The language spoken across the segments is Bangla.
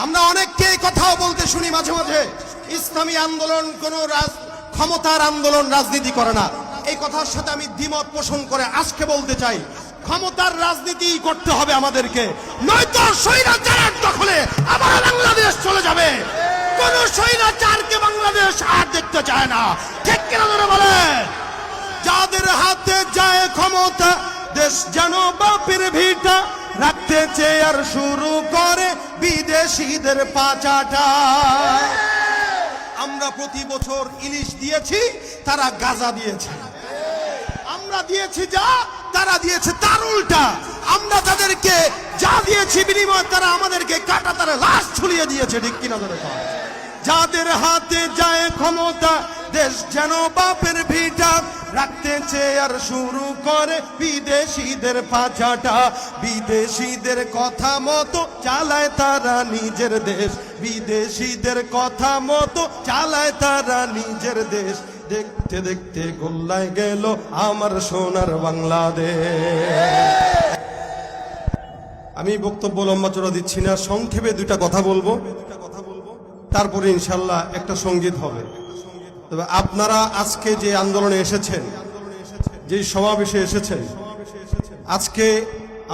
আমরা অনেককে কথাও বলতে শুনি মাঝে মাঝে, ইসলামী আন্দোলন কোন ক্ষমতার আন্দোলন, রাজনীতি করে না। এই কথার সাথে আমি দ্বিমত পোষণ করে আজকে বলতে চাই, ক্ষমতার রাজনীতি করতে হবে আমাদেরকে, নয়তো স্বৈরাচারের দখলে আবার বাংলাদেশ চলে যাবে। কোন স্বৈরাচারকে বাংলাদেশ আর দেখতে চায় না, ঠিক কিনা ধরে বলে? যাদের হাতে যায় ক্ষমতা, দেশ যেন বাপের ভিটা, রাখতে চেয়ার শুরু করে বিদেশিদের পাচাটা। আমরা প্রতি বছর ইলিশ দিয়েছি, তারা গাঁজা দিয়েছে। আমরা দিয়েছি যা, তারা দিয়েছে তার উল্টা। আমরা তাদেরকে যা দিয়েছি বিনিময়ে তারা আমাদেরকে কাটা তারা লাশ ঝুলিয়ে দিয়েছে, ঠিক কিনা ধরে? যাদের হাতে যায় ক্ষমতা, দেশ যেন বাপের ভিটা, রাখতে চেয়ার শুরু করে বিদেশিদের পাচাটা। বিদেশিদের কথা মতো চালায় তারা নিজের দেশ, বিদেশিদের কথা মতো চালায় তারা নিজের দেশ। দেখতে দেখতে গোল্লায় গেল আমার সোনার বাংলাদেশ। আমি বক্তব্য লম্বা চড়া দিচ্ছি না, সংক্ষেপে দুইটা কথা বলবো, তারপরে ইনশাল্লাহ একটা সঙ্গীত হবে। তবে আপনারা আজকে যে আন্দোলনে এসেছেন, যে সমাবেশে এসেছেন, আজকে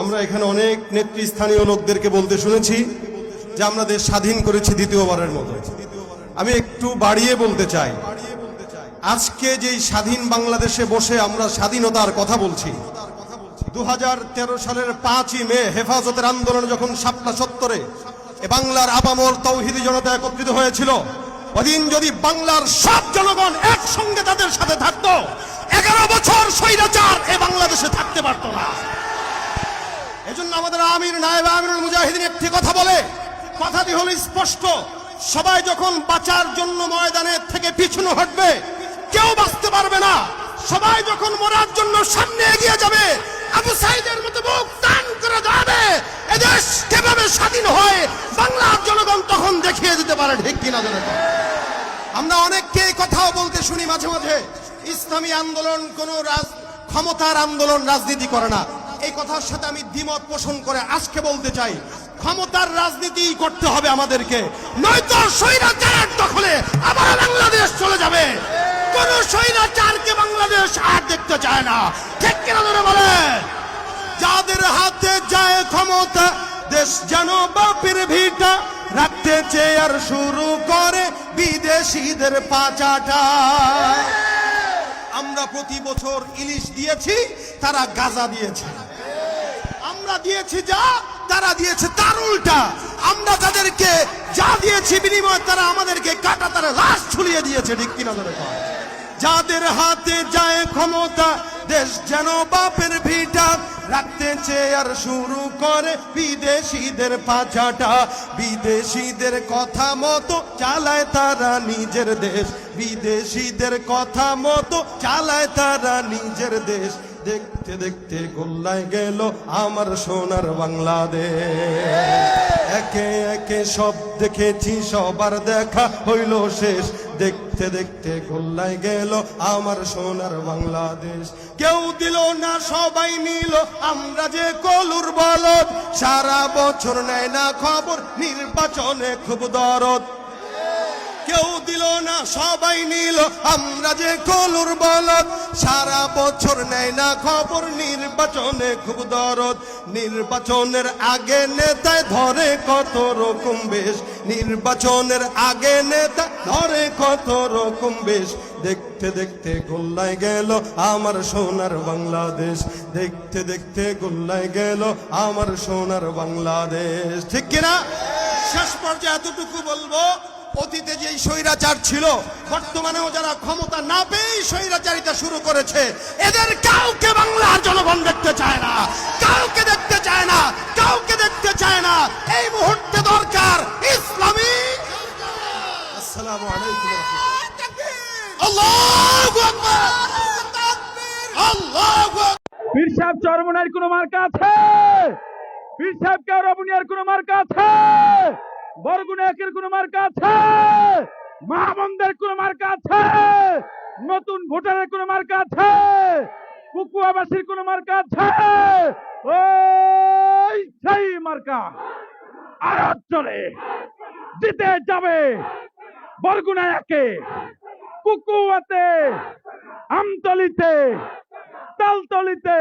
আমরা এখানে অনেক নেতৃস্থানীয় লোকদেরকে বলতে শুনেছি যে আমরা দেশ স্বাধীন করেছি দ্বিতীয়বারের মতো। আমি একটু বাড়িয়ে বলতে চাই, আজকে যে স্বাধীন বাংলাদেশে বসে আমরা স্বাধীনতার কথা বলছি, 2013 সালের 5ই মে হেফাজতের আন্দোলনে যখন শাপলা চত্বরে এ বাংলার আপামর তৌহিদি জনতা একত্রিত হয়েছিল, ওদিন যদি বাংলার সব জনগণ একসঙ্গে তাদের সাথে থাকতো, 11 বছর স্বৈরাচার এ বাংলাদেশে থাকতে পারত না। এজন্য আমাদের আমির নায়েব আমিরুল মুজাহিদিন একটি কথা বলে, কথাটি হলো স্পষ্ট, সবাই যখন বাঁচার জন্য ময়দানে থেকে পিছনে হটবে, কেউ বাঁচতে পারবে না। সবাই যখন মরার জন্য সামনে এগিয়ে যাবে, আবু সাইদের মতো বুক টান করে দাঁড়াবে, এদেশ কিভাবে স্বাধীন হয় বাংলার জনগণ তখন দেখিয়ে দিতে পারে, ঠিক কিনা জনগণ? আমরা অনেককে কথাও বলতে শুনি মাঝে মাঝে, ইসলামী আন্দোলন কোন ক্ষমতার আন্দোলন, রাজনীতি করে না। এই কথার সাথে আমি দ্বিমত পোষণ করে আজকে বলতে চাই, ক্ষমতার রাজনীতি করতে হবে আমাদেরকে, নয়তো স্বৈরাচারের দখলে আবার বাংলাদেশ চলে যাবে। কোন স্বৈরাচারকে বাংলাদেশ আর দেখতে চায় না, ঠিক কিনা ধরে বলে? যাদের হাতে যায় ক্ষমতা, দেশ যেন বাপের ভিটা, রাখতে চেয়ার শুরু করে বিদেশিদের পাচাটা। আমরা প্রতি বছর ইলিশ দিয়েছি, তারা গাঁজা দিয়েছে। আমরা দিয়েছি যা, তারা দিয়েছে তার উল্টা। আমরা তাদেরকে যা দিয়েছি বিনিময়ে তারা আমাদেরকে কাটা তারা লাশ ঝুলিয়ে দিয়েছে, ঠিক কিনা ধরে? যাদের হাতে যায় ক্ষমতা, দেশ যেন বাপের ভিটা, রাখতে চেয়ার শুরু করে বিদেশিদের পাচাটা। বিদেশিদের কথা মতো চালায় তারা নিজের দেশ, বিদেশিদের কথা মতো চালায় তারা নিজের দেশ। দেখতে দেখতে গোল্লায় গেল আমার সোনার বাংলাদেশ। একে একে সব দেখেছি, সবার দেখা হইল শেষ, দেখতে দেখতে গোল্লায় গেল আমার সোনার বাংলাদেশ। কেউ দিল না, সবাই নিল, আমরা যে কলুর বলদ, সারা বছর নেয় না খবর, নির্বাচনে খুব দরদ। কেউ দিল না, সবাই নিল, আমরা যে কলুর বলদ, সারা বছর নেয় না খবর, নির্বাচনে খুব দরদ। নির্বাচনের আগে নেতায় ধরে কত রকম বেশ, নির্বাচনের আগে নেতা ধরে কত রকম বেশ। দেখতে দেখতে গোল্লায় গেল আমার সোনার বাংলাদেশ, দেখতে দেখতে গোল্লায় গেল আমার সোনার বাংলাদেশ, ঠিক কিনা? শেষ পর্যায়ে এতটুকু বলবো, অতীতে যে স্বৈরাচার ছিল, বর্তমানেও যারা ক্ষমতা না পেয়ে স্বৈরাচারিতা শুরু করেছে, এদের কাউকে বাংলার জনগণ দেখতে চায় না, কাউকে দেখতে চায় না, কাউকে দেখতে চায় না। এই মুহূর্তে দরকার ইসলামী। আসসালামু আলাইকুম। আল্লাহু আকবার, আল্লাহু আকবার। পীর সাহেব চরমনার কোন মার্কা আছে? পীর সাহেব রবনিয়ার কোন মার্কা আছে? বরগুনা একের কোন মার্কা আছে? মাহমুদের কোন মার্কা আছে? নতুন ভোটারের কোন মার্কা আছে? কুকুয়াবাসীর কোন মার্কা আছে? ওই সেই মার্কা আর চলে। জিতে যাবে। বরগুনা একে, কুকুয়াতে, আমতলিতে, তালতলিতে,